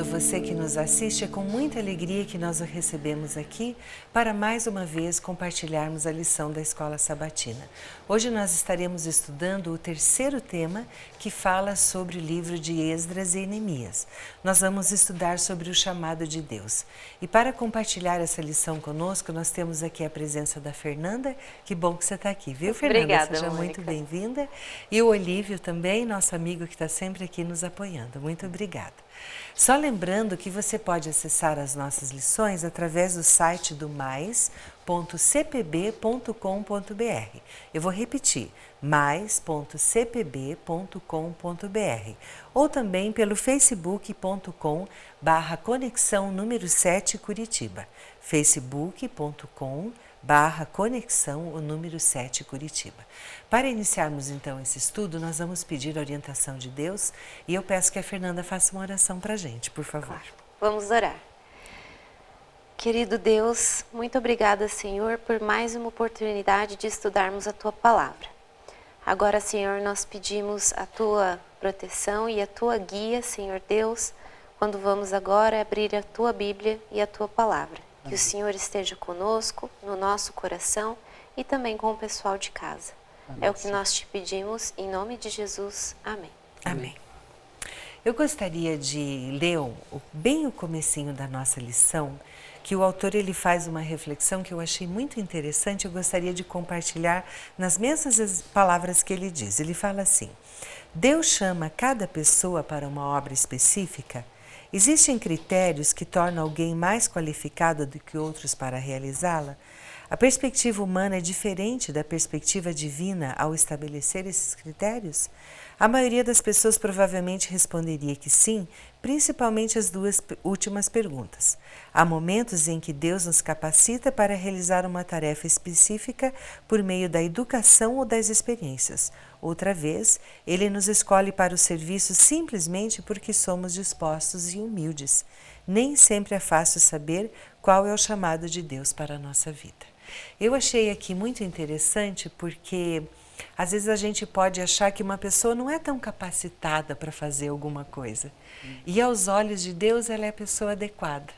Bem-vindo você que nos assiste, é com muita alegria que nós o recebemos aqui para mais uma vez compartilharmos a lição da Escola Sabatina. Hoje nós estaremos estudando o terceiro tema que fala sobre o livro de Esdras e Neemias. Nós vamos estudar sobre o chamado de Deus. E para compartilhar essa lição conosco, nós temos aqui a presença da Fernanda. Que bom que você está aqui, viu, Fernanda? Obrigada, Seja Mônica. muito bem-vinda. E o Olívio também, nosso amigo que está sempre aqui nos apoiando. Muito obrigada. Só lembrando que você pode acessar as nossas lições através do site do mais.cpb.com.br. Eu vou repetir, mais.cpb.com.br ou também pelo facebook.com/conexão número 7 Curitiba. facebook.com/conexão o número 7 Curitiba. Para iniciarmos então esse estudo, nós vamos pedir a orientação de Deus e eu peço que a Fernanda faça uma oração para a gente, por favor. Claro. Vamos orar. Querido Deus, muito obrigada, Senhor, por mais uma oportunidade de estudarmos a Tua Palavra. Agora, Senhor, nós pedimos a Tua proteção e a Tua guia, Senhor Deus, quando vamos agora abrir a Tua Bíblia e a Tua Palavra. Que o Senhor esteja conosco, no nosso coração e também com o pessoal de casa. É o que nós te pedimos, em nome de Jesus. Amém. Amém. Eu gostaria de ler bem o comecinho da nossa lição, que o autor ele faz uma reflexão que eu achei muito interessante, eu gostaria de compartilhar nas mesmas palavras que ele diz. Ele fala assim: Deus chama cada pessoa para uma obra específica. Existem critérios que tornam alguém mais qualificado do que outros para realizá-la? A perspectiva humana é diferente da perspectiva divina ao estabelecer esses critérios? A maioria das pessoas provavelmente responderia que sim, principalmente as duas últimas perguntas. Há momentos em que Deus nos capacita para realizar uma tarefa específica por meio da educação ou das experiências. Outra vez, Ele nos escolhe para o serviço simplesmente porque somos dispostos e humildes. Nem sempre é fácil saber qual é o chamado de Deus para a nossa vida. Eu achei aqui muito interessante porque às vezes a gente pode achar que uma pessoa não é tão capacitada para fazer alguma coisa. E aos olhos de Deus ela é a pessoa adequada.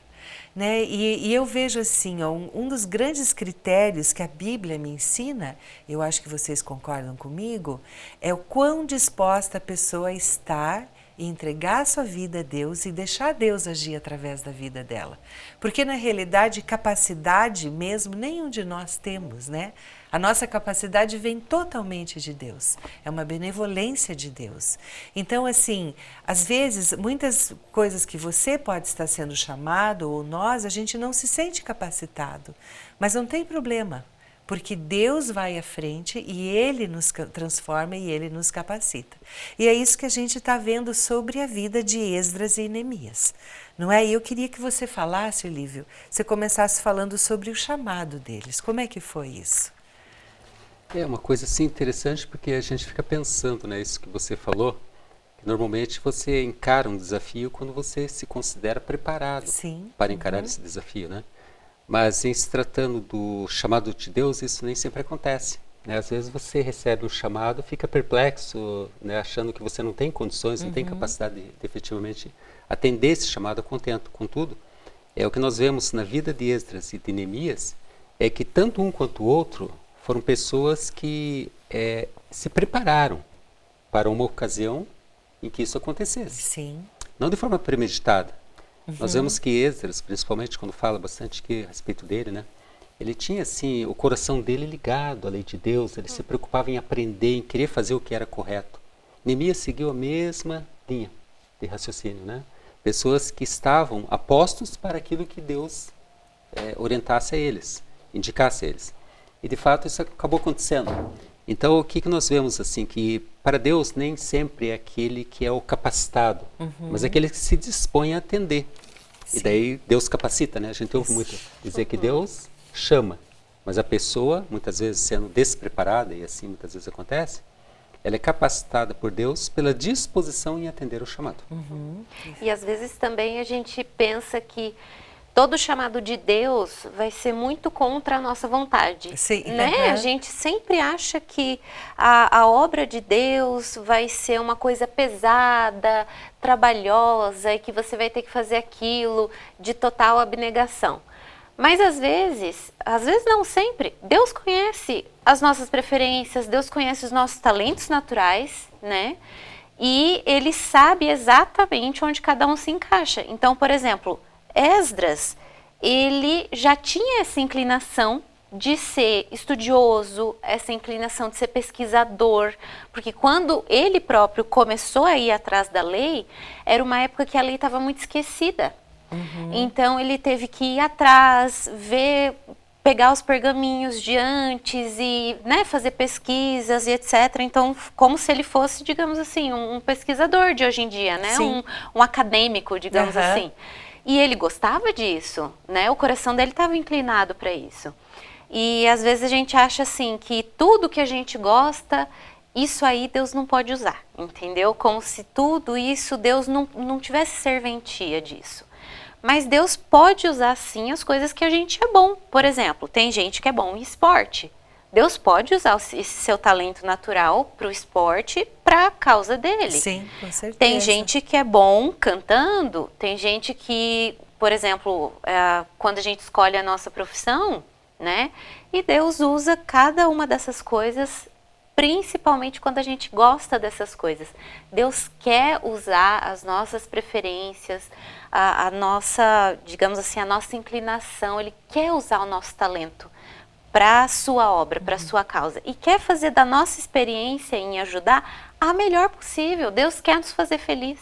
Né? E eu vejo assim, ó, um dos grandes critérios que a Bíblia me ensina, eu acho que vocês concordam comigo, é o quão disposta a pessoa está e entregar a sua vida a Deus e deixar Deus agir através da vida dela. Porque na realidade capacidade mesmo nenhum de nós temos, né? A nossa capacidade vem totalmente de Deus, é uma benevolência de Deus. Então assim, às vezes muitas coisas que você pode estar sendo chamado ou nós, a gente não se sente capacitado, mas não tem problema. Porque Deus vai à frente e Ele nos transforma e Ele nos capacita. E é isso que a gente está vendo sobre a vida de Esdras e Neemias. Não é? E eu queria que você falasse, Olívio, você começasse falando sobre o chamado deles. Como é que foi isso? É uma coisa assim interessante porque a gente fica pensando, né, isso que você falou, que normalmente você encara um desafio quando você se considera preparado para encarar esse desafio, né? Mas em se tratando do chamado de Deus, isso nem sempre acontece, né? Às vezes você recebe um chamado, fica perplexo, né, achando que você não tem condições, não tem capacidade de efetivamente atender esse chamado a contento. Contudo, o que nós vemos na vida de Esdras e de Neemias é que tanto um quanto o outro foram pessoas que se prepararam para uma ocasião em que isso acontecesse. Sim. Não de forma premeditada. Nós vemos que Esdras, principalmente quando fala bastante aqui a respeito dele, né? Ele tinha assim o coração dele ligado à lei de Deus, ele se preocupava em aprender, em querer fazer o que era correto. Neemias seguiu a mesma linha de raciocínio, né? Pessoas que estavam apostos para aquilo que Deus orientasse a eles, indicasse a eles. E de fato isso acabou acontecendo. Então o que nós vemos assim, que para Deus nem sempre é aquele que é o capacitado, mas é aquele que se dispõe a atender. Sim. E daí Deus capacita, né? A gente ouve muito dizer que Deus chama, mas a pessoa, muitas vezes sendo despreparada, e assim muitas vezes acontece, ela é capacitada por Deus pela disposição em atender o chamado. E às vezes também a gente pensa que todo chamado de Deus vai ser muito contra a nossa vontade. Sim. Né? A gente sempre acha que a obra de Deus vai ser uma coisa pesada, trabalhosa, e que você vai ter que fazer aquilo de total abnegação. Mas às vezes não sempre, Deus conhece as nossas preferências, Deus conhece os nossos talentos naturais, né? E Ele sabe exatamente onde cada um se encaixa. Então, por exemplo, Esdras, ele já tinha essa inclinação de ser estudioso, essa inclinação de ser pesquisador, porque quando ele próprio começou a ir atrás da lei, era uma época que a lei estava muito esquecida. Então ele teve que ir atrás, pegar os pergaminhos de antes e, né, fazer pesquisas e etc. Então, como se ele fosse, digamos assim, um pesquisador de hoje em dia, né? Um acadêmico, digamos assim. E ele gostava disso, né? O coração dele estava inclinado para isso. E às vezes a gente acha assim que tudo que a gente gosta, isso aí Deus não pode usar, entendeu? Como se tudo isso Deus não tivesse serventia disso. Mas Deus pode usar sim as coisas que a gente é bom. Por exemplo, tem gente que é bom em esporte. Deus pode usar esse seu talento natural para o esporte, para a causa dele. Sim, com certeza. Tem gente que é bom cantando, tem gente que, por exemplo, quando a gente escolhe a nossa profissão, né? E Deus usa cada uma dessas coisas, principalmente quando a gente gosta dessas coisas. Deus quer usar as nossas preferências, a nossa, digamos assim, a nossa inclinação. Ele quer usar o nosso talento para a sua obra, para a sua causa. E quer fazer da nossa experiência em ajudar a melhor possível. Deus quer nos fazer feliz.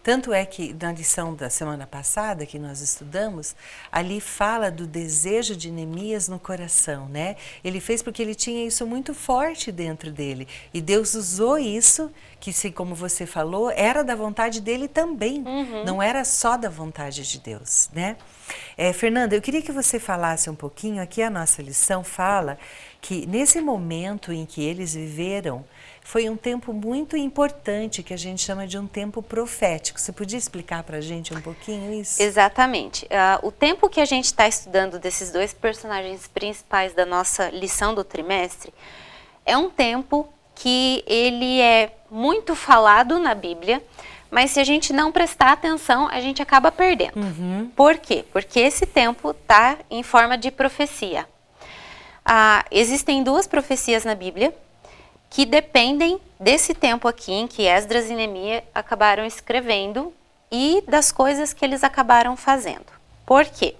Tanto é que na lição da semana passada que nós estudamos, ali fala do desejo de Neemias no coração, né? Ele fez porque ele tinha isso muito forte dentro dele. E Deus usou isso, que como você falou, era da vontade dele também. Não era só da vontade de Deus, né? Fernanda, eu queria que você falasse um pouquinho, aqui a nossa lição fala que nesse momento em que eles viveram, foi um tempo muito importante, que a gente chama de um tempo profético. Você podia explicar para a gente um pouquinho isso? Exatamente. O tempo que a gente está estudando desses dois personagens principais da nossa lição do trimestre é um tempo que ele é muito falado na Bíblia, mas se a gente não prestar atenção, a gente acaba perdendo. Por quê? Porque esse tempo está em forma de profecia. Existem duas profecias na Bíblia que dependem desse tempo aqui em que Esdras e Neemias acabaram escrevendo e das coisas que eles acabaram fazendo. Por quê?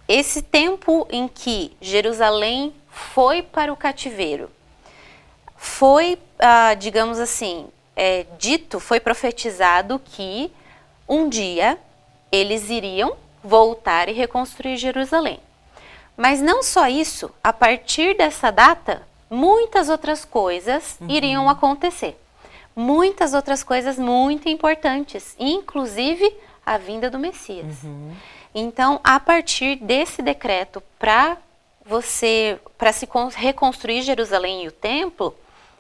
Esse tempo em que Jerusalém foi para o cativeiro, foi, digamos assim, foi profetizado que um dia eles iriam voltar e reconstruir Jerusalém. Mas não só isso, a partir dessa data, muitas outras coisas iriam acontecer. Muitas outras coisas muito importantes, inclusive a vinda do Messias. Então, a partir desse decreto para se reconstruir Jerusalém e o templo,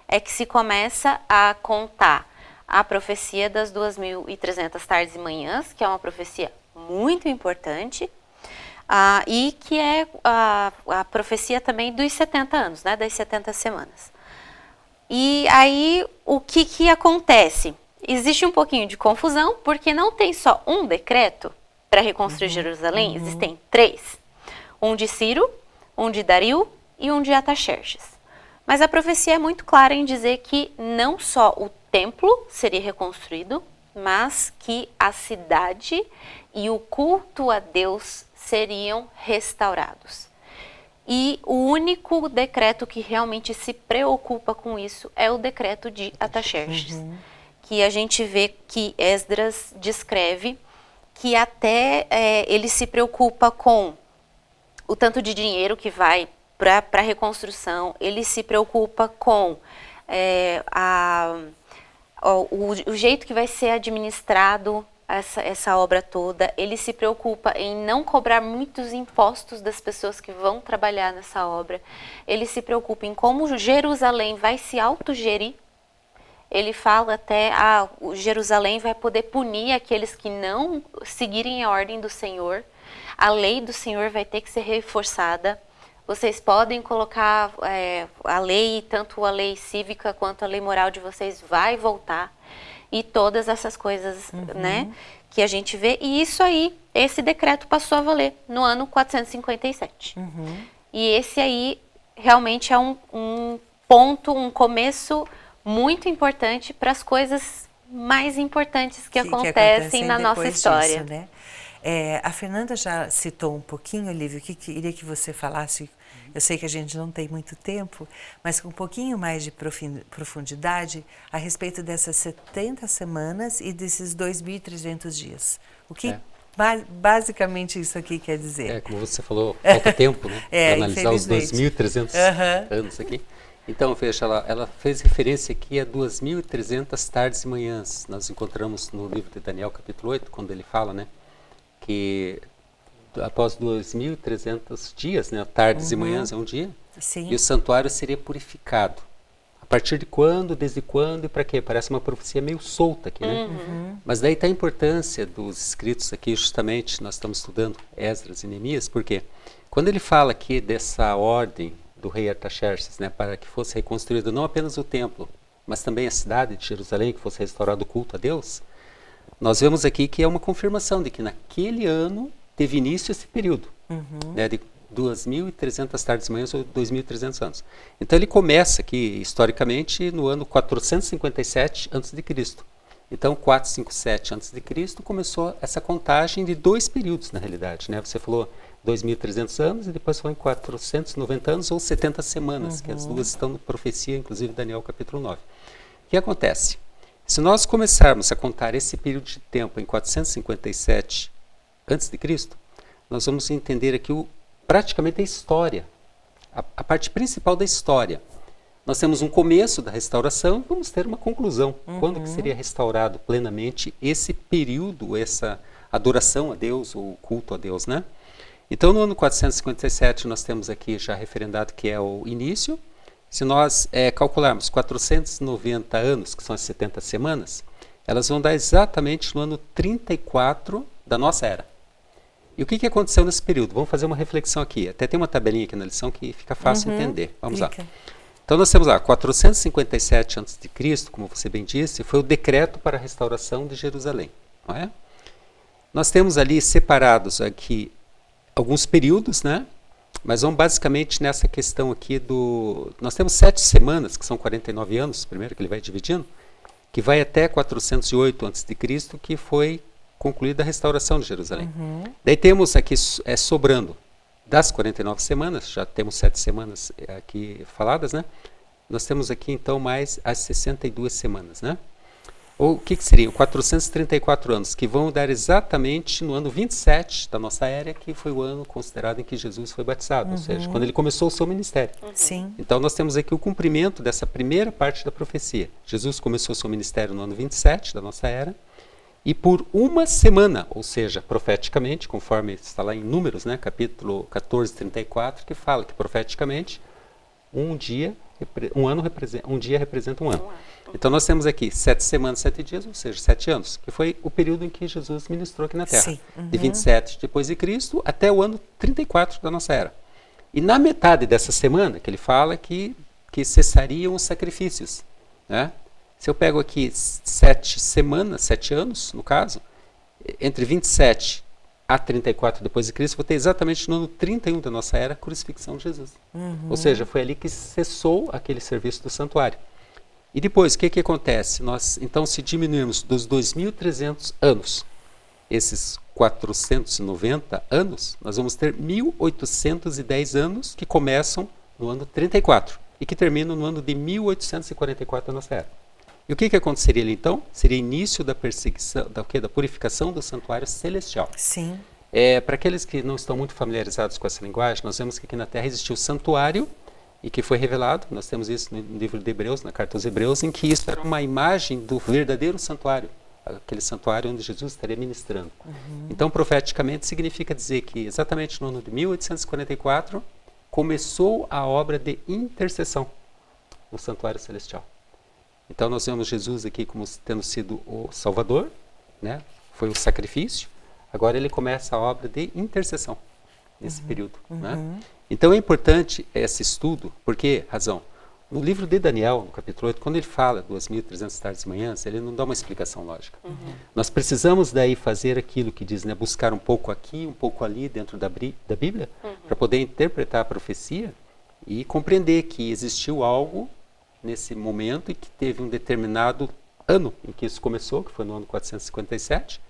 é que se começa a contar a profecia das 2.300 tardes e manhãs, que é uma profecia muito importante, e que é a profecia também dos 70 anos, né, das 70 semanas. E aí, o que acontece? Existe um pouquinho de confusão, porque não tem só um decreto para reconstruir Jerusalém, existem 3. Um de Ciro, um de Dario e um de Artaxerxes. Mas a profecia é muito clara em dizer que não só o templo seria reconstruído, mas que a cidade e o culto a Deus seriam restaurados. E o único decreto que realmente se preocupa com isso é o decreto de Artaxerxes, que a gente vê que Esdras descreve que até ele se preocupa com o tanto de dinheiro que vai para a reconstrução, ele se preocupa com o jeito que vai ser administrado essa obra toda, ele se preocupa em não cobrar muitos impostos das pessoas que vão trabalhar nessa obra, ele se preocupa em como Jerusalém vai se autogerir, ele fala até, o Jerusalém vai poder punir aqueles que não seguirem a ordem do Senhor, a lei do Senhor vai ter que ser reforçada. Vocês podem colocar a lei, tanto a lei cívica quanto a lei moral de vocês vai voltar. E todas essas coisas, né, que a gente vê. E isso aí, esse decreto passou a valer no ano 457. E esse aí realmente é um ponto, um começo muito importante para as coisas mais importantes que acontecem na nossa história. Disso, né? A Fernanda já citou um pouquinho, Olívio, que queria que você falasse. Eu sei que a gente não tem muito tempo, mas com um pouquinho mais de profundidade a respeito dessas 70 semanas e desses 2.300 dias. O que basicamente isso aqui quer dizer? Como você falou, falta tempo, né? Para analisar os 2.300 anos aqui. Então, veja, ela fez referência aqui a 2.300 tardes e manhãs. Nós encontramos no livro de Daniel, capítulo 8, quando ele fala, né, que após 2.300 dias, né, tardes e manhãs é um dia, e o santuário seria purificado. A partir de quando, desde quando e para quê? Parece uma profecia meio solta aqui, né? Mas daí está a importância dos escritos aqui, justamente, nós estamos estudando Esdras e Neemias, porque quando ele fala aqui dessa ordem do rei Artaxerxes, né, para que fosse reconstruído não apenas o templo, mas também a cidade de Jerusalém, que fosse restaurado o culto a Deus, nós vemos aqui que é uma confirmação de que naquele ano teve início esse período, né, de 2.300 tardes e manhãs ou 2.300 anos. Então ele começa aqui, historicamente, no ano 457 a.C. Então, 457 a.C. começou essa contagem de 2 períodos, na realidade, né? Você falou 2.300 anos e depois foi em 490 anos ou 70 semanas, que as duas estão na profecia, inclusive Daniel capítulo 9. O que acontece? Se nós começarmos a contar esse período de tempo em 457 a.C., nós vamos entender aqui praticamente a história, a parte principal da história. Nós temos um começo da restauração, vamos ter uma conclusão. Quando que seria restaurado plenamente esse período, essa adoração a Deus, ou culto a Deus, né? Então, no ano 457, nós temos aqui já referendado que é o início. Se nós calcularmos 490 anos, que são as 70 semanas, elas vão dar exatamente no ano 34 da nossa era. E o que aconteceu nesse período? Vamos fazer uma reflexão aqui. Até tem uma tabelinha aqui na lição que fica fácil entender. Vamos lá. Então, nós temos lá, 457 a.C., como você bem disse, foi o decreto para a restauração de Jerusalém. Não é? Nós temos ali separados aqui alguns períodos, né? Mas vamos basicamente nessa questão aqui do... Nós temos 7 semanas, que são 49 anos, primeiro que ele vai dividindo, que vai até 408 a.C., que foi concluída a restauração de Jerusalém. Daí temos aqui, sobrando, das 49 semanas, já temos 7 semanas aqui faladas, né? Nós temos aqui então mais as 62 semanas, né? Ou o que seriam? 434 anos, que vão dar exatamente no ano 27 da nossa era, que foi o ano considerado em que Jesus foi batizado, ou seja, quando ele começou o seu ministério. Então nós temos aqui o cumprimento dessa primeira parte da profecia. Jesus começou o seu ministério no ano 27 da nossa era, e por uma semana, ou seja, profeticamente, conforme está lá em Números, né, capítulo 14, 34, que fala que profeticamente um dia representa um ano. Então nós temos aqui 7 semanas, 7 dias, ou seja, 7 anos, que foi o período em que Jesus ministrou aqui na Terra. De 27 depois de Cristo até o ano 34 da nossa era. E na metade dessa semana, que ele fala que cessariam os sacrifícios, né? Se eu pego aqui 7 semanas, 7 anos, no caso, entre 27 a 34 depois de Cristo, vou ter exatamente no ano 31 da nossa era a crucifixão de Jesus. Ou seja, foi ali que cessou aquele serviço do santuário. E depois, o que acontece? Nós, então, se diminuirmos dos 2.300 anos, esses 490 anos, nós vamos ter 1.810 anos que começam no ano 34 e que terminam no ano de 1844 da nossa era. E o que aconteceria ali então? Seria início da perseguição, da purificação do santuário celestial. Sim. Para aqueles que não estão muito familiarizados com essa linguagem, nós vemos que aqui na Terra existiu o santuário e que foi revelado, nós temos isso no livro de Hebreus, na carta aos Hebreus, em que isso era uma imagem do verdadeiro santuário, aquele santuário onde Jesus estaria ministrando. Então, profeticamente, significa dizer que exatamente no ano de 1844 começou a obra de intercessão no santuário celestial. Então nós vemos Jesus aqui como tendo sido o Salvador, né? Foi o sacrifício. Agora ele começa a obra de intercessão nesse período. Né? Então é importante esse estudo, por que razão? No livro de Daniel, no capítulo 8, quando ele fala 2.300 tardes e manhãs, ele não dá uma explicação lógica. Nós precisamos daí fazer aquilo que diz, né, buscar um pouco aqui, um pouco ali dentro da Bíblia, para poder interpretar a profecia e compreender que existiu algo nesse momento e que teve um determinado ano em que isso começou, que foi no ano 457,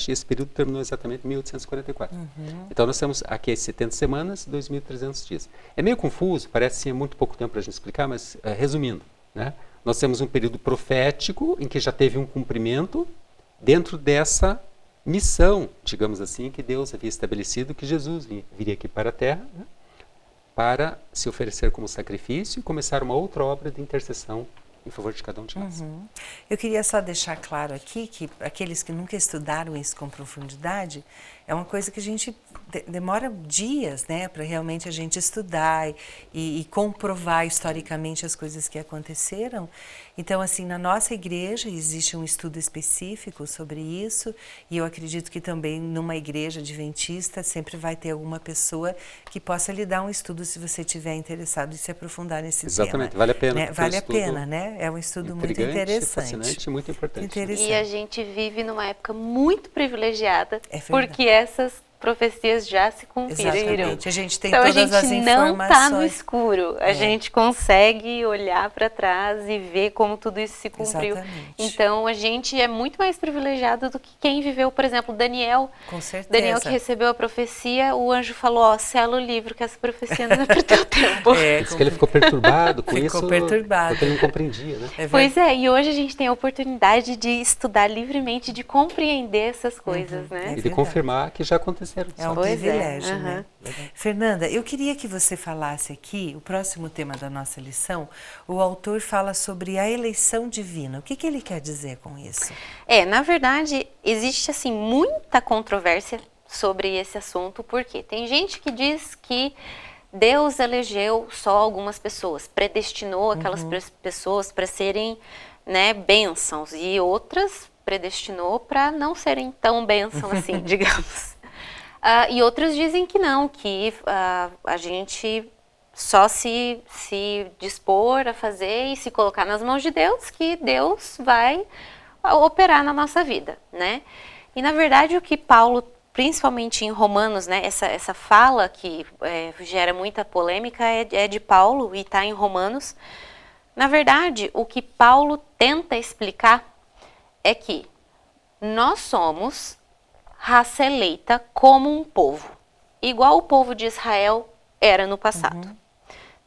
e esse período terminou exatamente em 1844. Então nós temos aqui as 70 semanas, 2.300 dias. É meio confuso, parece sim, muito pouco tempo para a gente explicar, mas resumindo, né, nós temos um período profético em que já teve um cumprimento dentro dessa missão, digamos assim, que Deus havia estabelecido, que Jesus viria aqui para a Terra, né, para se oferecer como sacrifício e começar uma outra obra de intercessão em favor de cada um de nós. Eu queria só deixar claro aqui que aqueles que nunca estudaram isso com profundidade, é uma coisa que a gente demora dias, né, para realmente a gente estudar e comprovar historicamente as coisas que aconteceram. Então, assim, na nossa igreja existe um estudo específico sobre isso, e eu acredito que também numa igreja adventista sempre vai ter alguma pessoa que possa lhe dar um estudo se você estiver interessado em se aprofundar nesse tema. Exatamente, vale a pena. Né? Vale a pena, né? É um estudo muito interessante. Fascinante, muito importante. E a gente vive numa época muito privilegiada, É verdade. porque essas profecias já se cumpriram. Exatamente. A gente tem então todas as a gente informações. não está no escuro. A gente consegue olhar para trás e ver como tudo isso se cumpriu. Exatamente. Então a gente é muito mais privilegiado do que quem viveu, por exemplo, Daniel. Com certeza. Daniel que recebeu a profecia, o anjo falou, ó, sela o livro que essa profecia não é para o teu tempo. Diz que ele ficou perturbado com isso, perturbado. porque ele não compreendia, né? Pois é, e hoje a gente tem a oportunidade de estudar livremente, de compreender essas coisas, né? E de confirmar que já aconteceram. É um Pois é, privilégio, né? Fernanda, eu queria que você falasse aqui, o próximo tema da nossa lição, o autor fala sobre a eleição divina. O que ele quer dizer com isso? Na verdade, existe assim muita controvérsia sobre esse assunto, porque tem gente que diz que Deus elegeu só algumas pessoas, predestinou aquelas pessoas para serem, né, bênçãos, e outras predestinou para não serem tão bênção assim, digamos. E outros dizem que não, que a gente só se dispor a fazer e se colocar nas mãos de Deus, que Deus vai operar na nossa vida, né? E na verdade o que Paulo, principalmente em Romanos, né, essa fala que gera muita polêmica é de Paulo e está em Romanos. Na verdade, o que Paulo tenta explicar é que nós somos raça eleita como um povo, igual o povo de Israel era no passado.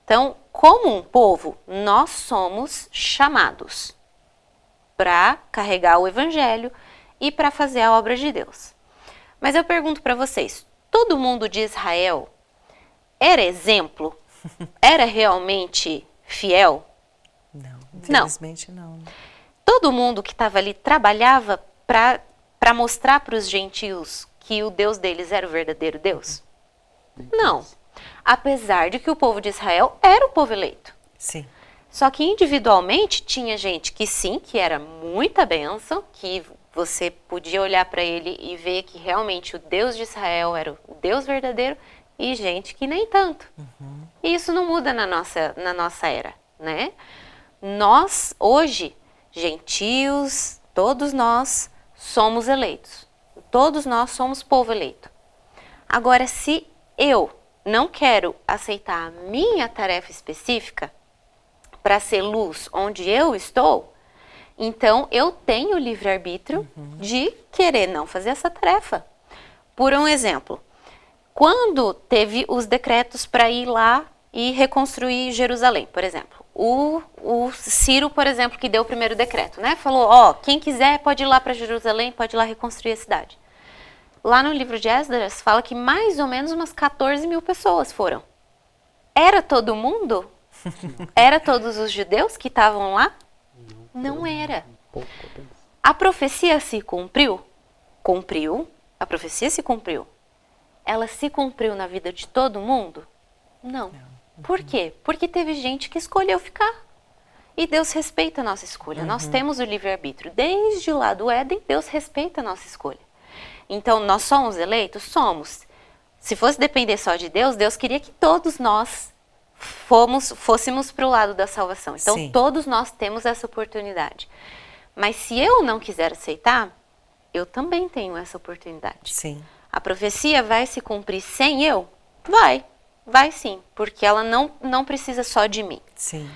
Então, como um povo, nós somos chamados para carregar o evangelho e para fazer a obra de Deus. Mas eu pergunto para vocês, todo mundo de Israel era exemplo? Era realmente fiel? Não, infelizmente não. Todo mundo que estava ali trabalhava para mostrar para os gentios que o Deus deles era o verdadeiro Deus? Não. Apesar de que o povo de Israel era o povo eleito. Sim. Só que individualmente tinha gente que sim, que era muita bênção, que você podia olhar para ele e ver que realmente o Deus de Israel era o Deus verdadeiro, e gente que nem tanto. E isso não muda na nossa era, né? Nós, hoje, gentios, todos nós somos eleitos. Todos nós somos povo eleito. Agora, se eu não quero aceitar a minha tarefa específica para ser luz onde eu estou, então eu tenho o livre-arbítrio de querer não fazer essa tarefa. Por um exemplo, quando teve os decretos para ir lá e reconstruir Jerusalém, por exemplo, o Ciro, por exemplo, que deu o primeiro decreto, né? Falou, quem quiser pode ir lá para Jerusalém, pode ir lá reconstruir a cidade. Lá no livro de Esdras fala que mais ou menos umas 14 mil pessoas foram. Era todo mundo? Era todos os judeus que estavam lá? Não era. A profecia se cumpriu? Cumpriu. A profecia se cumpriu. Ela se cumpriu na vida de todo mundo? Não. Por quê? Porque teve gente que escolheu ficar. E Deus respeita a nossa escolha. Nós temos o livre-arbítrio. Desde lá do Éden, Deus respeita a nossa escolha. Então, nós somos eleitos? Somos. Se fosse depender só de Deus, Deus queria que todos nós fôssemos para o lado da salvação. Então, Sim. todos nós temos essa oportunidade. Mas se eu não quiser aceitar, eu também tenho essa oportunidade. Sim. A profecia vai se cumprir sem eu? Vai sim, porque ela não precisa só de mim. Sim.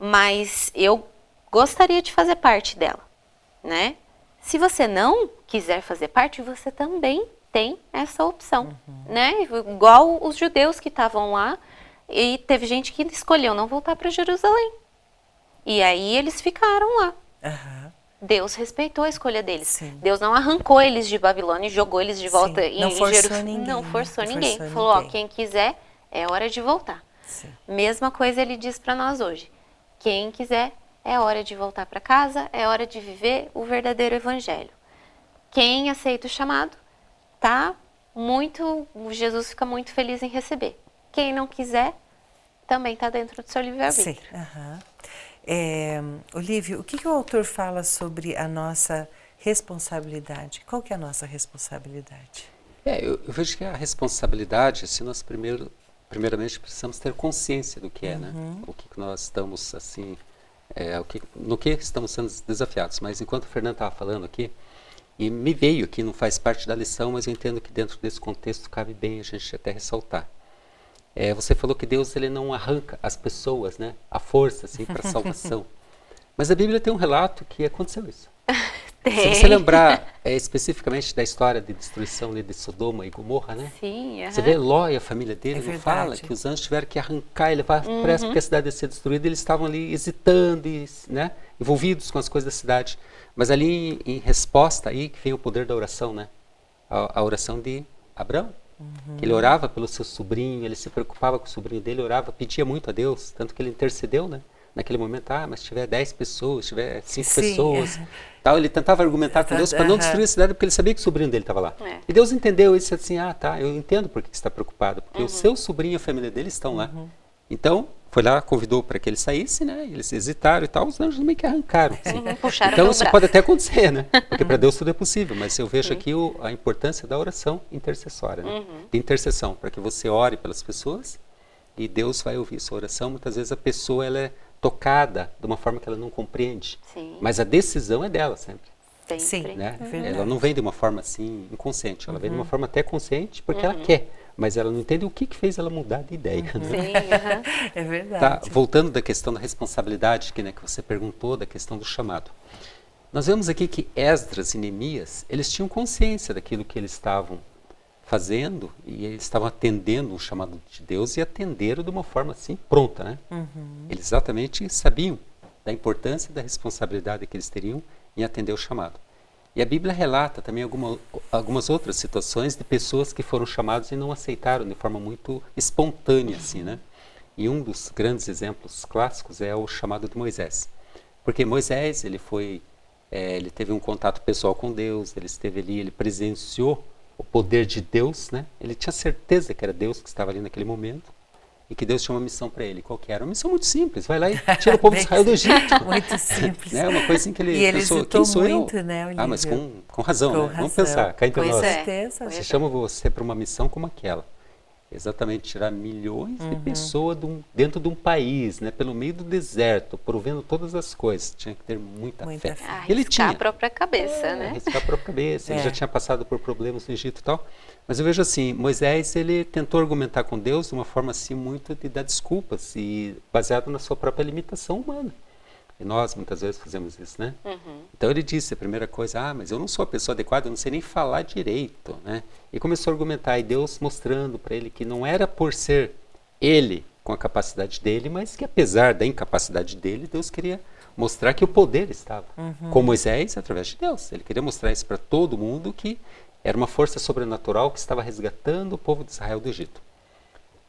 Mas eu gostaria de fazer parte dela, né? Se você não quiser fazer parte, você também tem essa opção, né? Igual os judeus que estavam lá, e teve gente que escolheu não voltar para Jerusalém. E aí eles ficaram lá. Aham. Deus respeitou a escolha deles. Sim. Deus não arrancou eles de Babilônia e jogou eles de volta Sim. Não forçou Jerusalém. ninguém, Não forçou não ninguém. forçou Falou, ó, ninguém. quem quiser, é hora de voltar. Sim. Mesma coisa ele diz para nós hoje. Quem quiser, é hora de voltar para casa, é hora de viver o verdadeiro evangelho. Quem aceita o chamado, Jesus fica muito feliz em receber. Quem não quiser, também está dentro do seu livre-arbítrio. Sim. Aham. Olívio, o que o autor fala sobre a nossa responsabilidade? Qual que é a nossa responsabilidade? Eu vejo que a responsabilidade, assim, nós primeiramente precisamos ter consciência do que é, né? O que nós estamos, assim, no que estamos sendo desafiados. Mas enquanto o Fernando estava falando aqui, e me veio aqui, não faz parte da lição, mas eu entendo que dentro desse contexto cabe bem a gente até ressaltar. Você falou que Deus ele não arranca as pessoas, né? A força, assim, para a salvação. Mas a Bíblia tem um relato que aconteceu isso. Se você lembrar especificamente da história de destruição de Sodoma e Gomorra, né? Sim, Você vê Ló e a família dele, É não fala verdade. que os anjos tiveram que arrancar e levar pressa porque a cidade ia ser destruída, eles estavam ali hesitando, né? Envolvidos com as coisas da cidade. Mas ali em resposta aí que vem o poder da oração, né? A oração de Abraão. Que ele orava pelo seu sobrinho, ele se preocupava com o sobrinho dele, orava, pedia muito a Deus, tanto que ele intercedeu, né? Naquele momento, mas se tiver 10 pessoas, se tiver 5 Sim. pessoas, tal, ele tentava argumentar com Deus para não destruir a cidade, porque ele sabia que o sobrinho dele estava lá. E Deus entendeu isso assim, eu entendo por que você está preocupado, porque o seu sobrinho e a família dele estão lá. Então, foi lá, convidou para que ele saísse, né? Eles hesitaram e tal, os anjos meio que arrancaram. Assim. Puxaram Então pelo isso braço. pode até acontecer, né? Porque para Deus tudo é possível, mas eu vejo aqui a importância da oração intercessória, né? De intercessão, para que você ore pelas pessoas e Deus vai ouvir sua oração. Muitas vezes a pessoa ela é tocada de uma forma que ela não compreende, Sim. mas a decisão é dela sempre. Sempre. Sim. Né? verdade. Ela não vem de uma forma assim inconsciente, ela vem de uma forma até consciente porque ela quer, mas ela não entende o que fez ela mudar de ideia. Né? Sim, aham. É verdade. Tá, voltando da questão da responsabilidade que você perguntou, da questão do chamado. Nós vemos aqui que Esdras e Neemias, eles tinham consciência daquilo que eles estavam fazendo e eles estavam atendendo um chamado de Deus e atenderam de uma forma assim pronta, né? Eles exatamente sabiam da importância e da responsabilidade que eles teriam em atender o chamado. E a Bíblia relata também algumas outras situações de pessoas que foram chamadas e não aceitaram de forma muito espontânea, assim, né? E um dos grandes exemplos clássicos é o chamado de Moisés. Porque Moisés, ele teve um contato pessoal com Deus, ele esteve ali, ele presenciou o poder de Deus, né? Ele tinha certeza que era Deus que estava ali naquele momento e que Deus tinha uma missão para ele. Qual que era? Uma missão muito simples. Vai lá e tira o povo de Israel do Egito. Muito simples. Né? Uma coisa assim que ele E ele pensou, hesitou quem sou muito, eu? né, Olívio? Mas com razão, Com né? Vamos pensar, cá entre Pois nós. é. certeza. Pois Você é. chama você para uma missão como aquela. Exatamente, tirar milhões de pessoas dentro de um país, né? Pelo meio do deserto, provendo todas as coisas. Tinha que ter muita Muita fé. fé. Ele Arriscar tinha. a própria cabeça, né? Arriscar a própria cabeça. Ele É. já tinha passado por problemas no Egito e tal. Mas eu vejo assim, Moisés, ele tentou argumentar com Deus de uma forma assim muito de dar desculpas e baseado na sua própria limitação humana. E nós muitas vezes fazemos isso, né? Então ele disse a primeira coisa, mas eu não sou a pessoa adequada, eu não sei nem falar direito, né? E começou a argumentar, e Deus mostrando para ele que não era por ser ele com a capacidade dele, mas que apesar da incapacidade dele, Deus queria mostrar que o poder estava com Moisés através de Deus. Ele queria mostrar isso para todo mundo, que era uma força sobrenatural que estava resgatando o povo de Israel do Egito.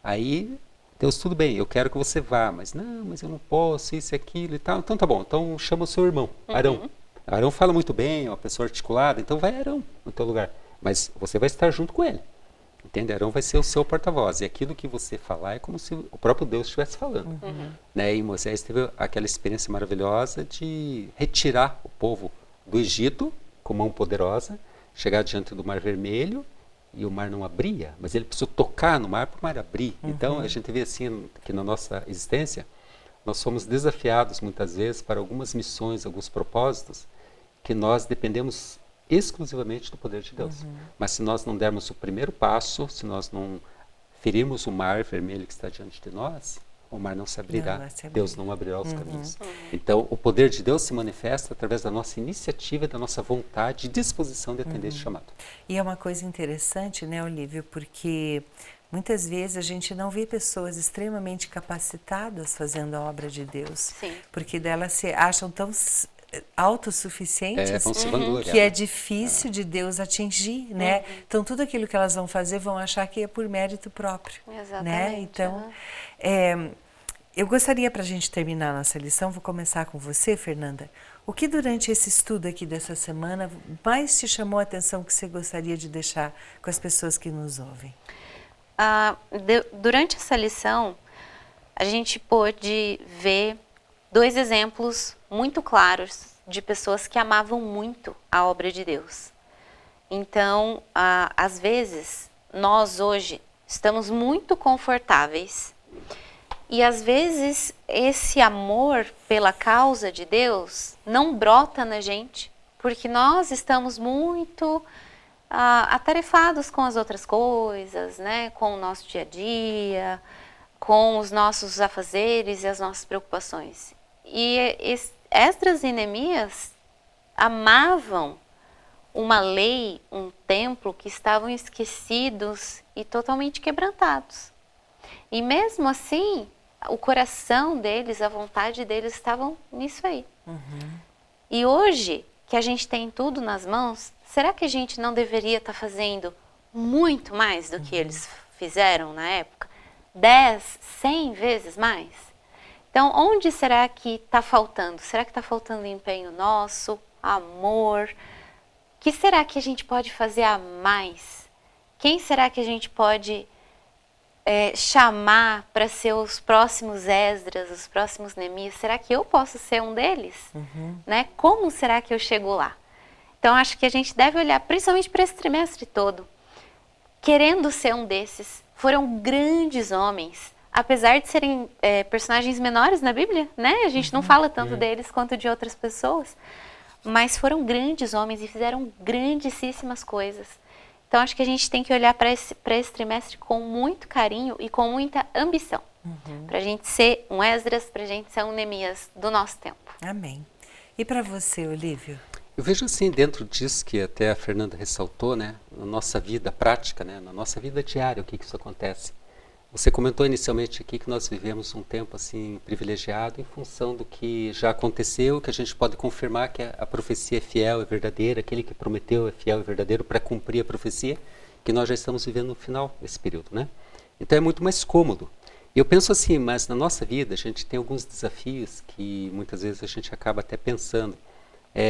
Aí Deus, tudo bem, eu quero que você vá, mas eu não posso, isso e aquilo e tal. Então tá bom, então chama o seu irmão, Arão. Arão fala muito bem, é uma pessoa articulada, então vai Arão no teu lugar. Mas você vai estar junto com ele. Entende? Arão vai ser o seu porta-voz. E aquilo que você falar é como se o próprio Deus estivesse falando. Né? E Moisés teve aquela experiência maravilhosa de retirar o povo do Egito com mão poderosa, chegar diante do Mar Vermelho e o mar não abria, mas ele precisou tocar no mar para o mar abrir. Então a gente vê assim que na nossa existência nós somos desafiados muitas vezes para algumas missões, alguns propósitos que nós dependemos exclusivamente do poder de Deus. Mas se nós não dermos o primeiro passo, se nós não ferirmos o mar vermelho que está diante de nós, o mar não se abrirá, Deus não abrirá os caminhos. Então, o poder de Deus se manifesta através da nossa iniciativa, da nossa vontade e disposição de atender esse chamado. E é uma coisa interessante, né, Olívio, porque muitas vezes a gente não vê pessoas extremamente capacitadas fazendo a obra de Deus. Sim. Porque delas se acham tão autossuficientes Vão se vangloriar, que é né? difícil de Deus atingir, né? Então tudo aquilo que elas vão fazer vão achar que é por mérito próprio, Exatamente. né? Então, eu gostaria, para a gente terminar a nossa lição, vou começar com você, Fernanda. O que durante esse estudo aqui dessa semana mais te chamou a atenção que você gostaria de deixar com as pessoas que nos ouvem? Durante essa lição, a gente pôde ver 2 exemplos muito claros de pessoas que amavam muito a obra de Deus. Então, às vezes, nós hoje estamos muito confortáveis e às vezes esse amor pela causa de Deus não brota na gente porque nós estamos muito atarefados com as outras coisas, né? Com o nosso dia a dia, com os nossos afazeres e as nossas preocupações. E Esdras e Neemias amavam uma lei, um templo que estavam esquecidos e totalmente quebrantados. E mesmo assim, o coração deles, a vontade deles estavam nisso aí. E hoje, que a gente tem tudo nas mãos, será que a gente não deveria estar fazendo muito mais do que eles fizeram na época? 10, 100 vezes mais? Então, onde será que está faltando? Será que está faltando empenho nosso, amor? O que será que a gente pode fazer a mais? Quem será que a gente pode chamar para ser os próximos Esdras, os próximos Neemias? Será que eu posso ser um deles? Né? Como será que eu chego lá? Então, acho que a gente deve olhar principalmente para esse trimestre todo, querendo ser um desses. Foram grandes homens, apesar de serem personagens menores na Bíblia, né? A gente não fala tanto deles quanto de outras pessoas, mas foram grandes homens e fizeram grandíssimas coisas. Então, acho que a gente tem que olhar para esse trimestre com muito carinho e com muita ambição, para a gente ser um Esdras, para a gente ser um Neemias do nosso tempo. Amém. E para você, Olívio? Eu vejo assim, dentro disso que até a Fernanda ressaltou, né, na nossa vida prática, né, na nossa vida diária, o que isso acontece. Você comentou inicialmente aqui que nós vivemos um tempo assim privilegiado em função do que já aconteceu, que a gente pode confirmar que a profecia é fiel e verdadeira, aquele que prometeu é fiel e verdadeiro para cumprir a profecia, que nós já estamos vivendo no final desse período, né? Então é muito mais cômodo. Eu penso assim, mas na nossa vida a gente tem alguns desafios que muitas vezes a gente acaba até pensando,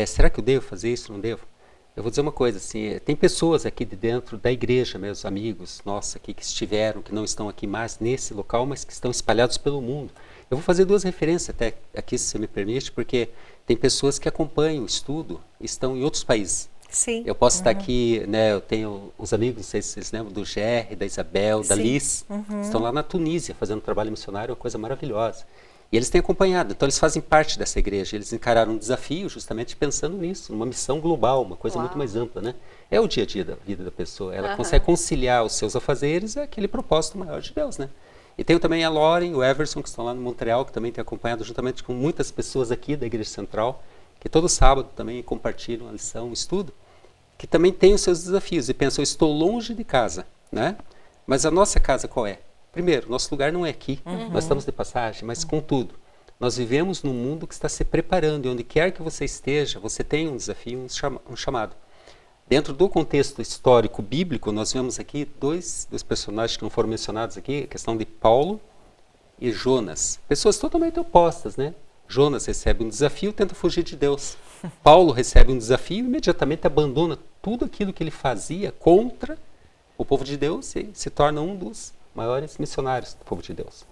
será que eu devo fazer isso, não devo? Eu vou dizer uma coisa, assim, tem pessoas aqui de dentro da igreja, meus amigos, nossos aqui que estiveram, que não estão aqui mais nesse local, mas que estão espalhados pelo mundo. Eu vou fazer 2 referências até aqui, se você me permite, porque tem pessoas que acompanham o estudo e estão em outros países. Sim. Eu posso estar aqui, né, eu tenho os amigos, não sei se vocês lembram, do Gerry, da Isabel, da Liz, estão lá na Tunísia fazendo trabalho missionário, uma coisa maravilhosa. E eles têm acompanhado, então eles fazem parte dessa igreja, eles encararam um desafio justamente pensando nisso, numa missão global, uma coisa muito mais ampla, né? É o dia a dia da vida da pessoa, ela consegue conciliar os seus afazeres e aquele propósito maior de Deus, né? E tenho também a Lauren, o Everson, que estão lá no Montreal, que também tem acompanhado juntamente com muitas pessoas aqui da Igreja Central, que todo sábado também compartilham a lição, o estudo, que também tem os seus desafios e pensam, eu estou longe de casa, né? Mas a nossa casa qual é? Primeiro, nosso lugar não é aqui, nós estamos de passagem, mas contudo, nós vivemos num mundo que está se preparando e onde quer que você esteja, você tem um desafio, um chamado. Dentro do contexto histórico bíblico, nós vemos aqui dois personagens que não foram mencionados aqui, a questão de Paulo e Jonas. Pessoas totalmente opostas, né? Jonas recebe um desafio, tenta fugir de Deus. Paulo recebe um desafio e imediatamente abandona tudo aquilo que ele fazia contra o povo de Deus e se torna um dos maiores missionários do povo de Deus.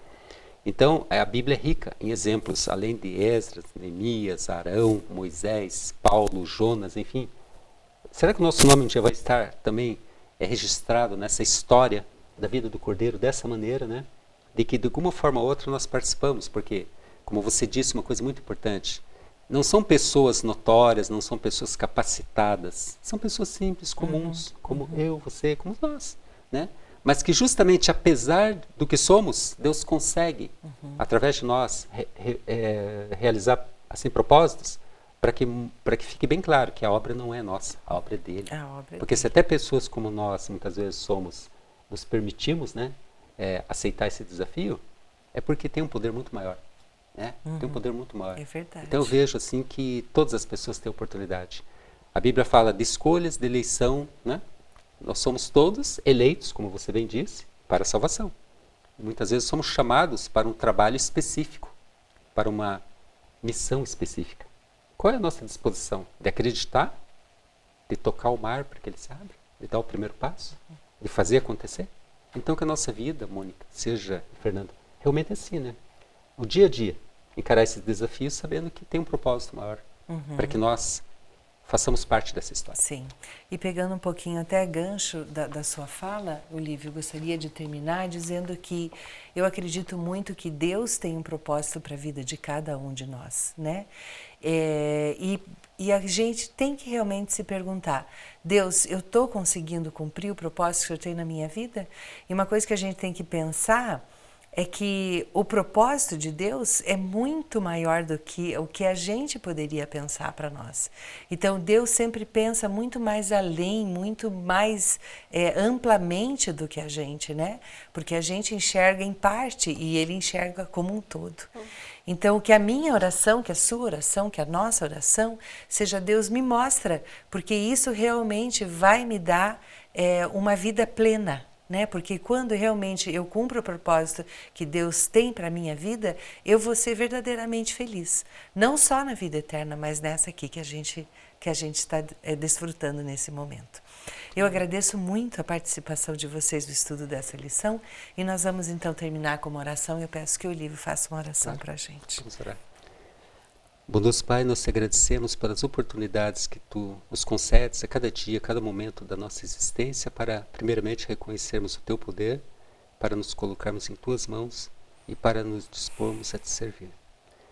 Então, a Bíblia é rica em exemplos, além de Esdras, Neemias, Arão, Moisés, Paulo, Jonas, enfim. Será que o nosso nome um dia vai estar também registrado nessa história da vida do Cordeiro dessa maneira, né? De que de alguma forma ou outra nós participamos, porque, como você disse, uma coisa muito importante, não são pessoas notórias, não são pessoas capacitadas, são pessoas simples, comuns, como eu, você, como nós, né? Mas que justamente apesar do que somos, Deus consegue, através de nós, realizar assim, propósitos, para que fique bem claro que a obra não é nossa, a obra é dele. Porque se até pessoas como nós, muitas vezes somos, nos permitimos, né, aceitar esse desafio, é porque tem um poder muito maior. Né? Tem um poder muito maior. É verdade. Então eu vejo assim que todas as pessoas têm oportunidade. A Bíblia fala de escolhas, de eleição, né? Nós somos todos eleitos, como você bem disse, para a salvação. Muitas vezes somos chamados para um trabalho específico, para uma missão específica. Qual é a nossa disposição? De acreditar? De tocar o mar para que ele se abra? De dar o primeiro passo? De fazer acontecer? Então que a nossa vida, Mônica, seja, Fernanda, realmente assim, né? O dia a dia, encarar esses desafios sabendo que tem um propósito maior, para que nós façamos parte dessa história. Sim. E pegando um pouquinho até gancho da sua fala, Olívio, eu gostaria de terminar dizendo que eu acredito muito que Deus tem um propósito para a vida de cada um de nós, né? E a gente tem que realmente se perguntar, Deus, eu estou conseguindo cumprir o propósito que eu tenho na minha vida? E uma coisa que a gente tem que pensar é que o propósito de Deus é muito maior do que o que a gente poderia pensar para nós. Então, Deus sempre pensa muito mais além, muito mais amplamente do que a gente, né? Porque a gente enxerga em parte e Ele enxerga como um todo. Então, que a minha oração, que a sua oração, que a nossa oração, seja Deus me mostra, porque isso realmente vai me dar uma vida plena. Né? Porque quando realmente eu cumpro o propósito que Deus tem para a minha vida, eu vou ser verdadeiramente feliz. Não só na vida eterna, mas nessa aqui que a gente está desfrutando nesse momento. Eu agradeço muito a participação de vocês no estudo dessa lição e nós vamos então terminar com uma oração. Eu peço que o Olívio faça uma oração para a gente. Vamos orar. Bondoso Pai, nós te agradecemos pelas oportunidades que Tu nos concedes a cada dia, a cada momento da nossa existência para, primeiramente, reconhecermos o Teu poder, para nos colocarmos em Tuas mãos e para nos dispormos a Te servir.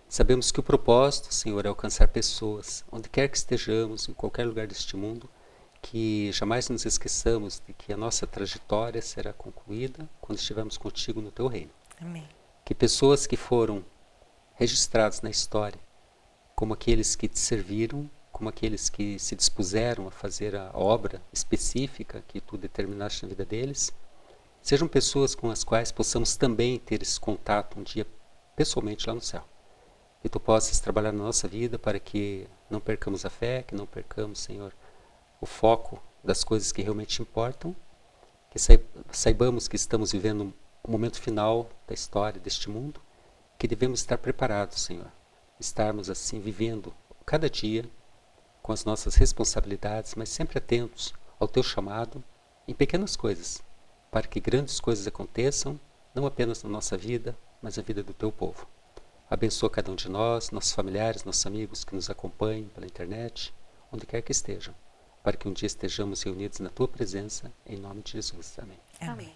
Sabemos que o propósito, Senhor, é alcançar pessoas, onde quer que estejamos, em qualquer lugar deste mundo, que jamais nos esqueçamos de que a nossa trajetória será concluída quando estivermos contigo no Teu reino. Amém. Que pessoas que foram registradas na história, como aqueles que te serviram, como aqueles que se dispuseram a fazer a obra específica que tu determinaste na vida deles, sejam pessoas com as quais possamos também ter esse contato um dia pessoalmente lá no céu. Que tu possas trabalhar na nossa vida para que não percamos a fé, que não percamos, Senhor, o foco das coisas que realmente importam, que saibamos que estamos vivendo um momento final da história deste mundo, que devemos estar preparados, Senhor. Estarmos assim vivendo cada dia com as nossas responsabilidades, mas sempre atentos ao Teu chamado em pequenas coisas, para que grandes coisas aconteçam, não apenas na nossa vida, mas na vida do Teu povo. Abençoa cada um de nós, nossos familiares, nossos amigos que nos acompanham pela internet, onde quer que estejam, para que um dia estejamos reunidos na Tua presença, em nome de Jesus. Amém. Amém.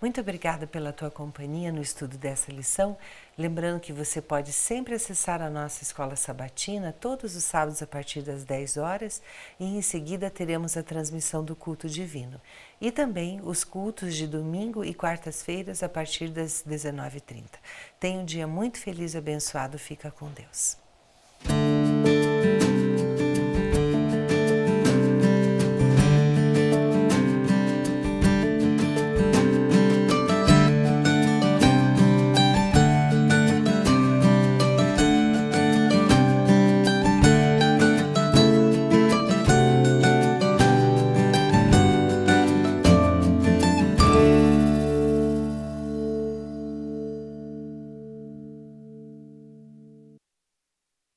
Muito obrigada pela tua companhia no estudo dessa lição. Lembrando que você pode sempre acessar a nossa escola sabatina todos os sábados a partir das 10 horas e em seguida teremos a transmissão do culto divino. E também os cultos de domingo e quartas-feiras a partir das 19h30. Tenha um dia muito feliz e abençoado. Fica com Deus.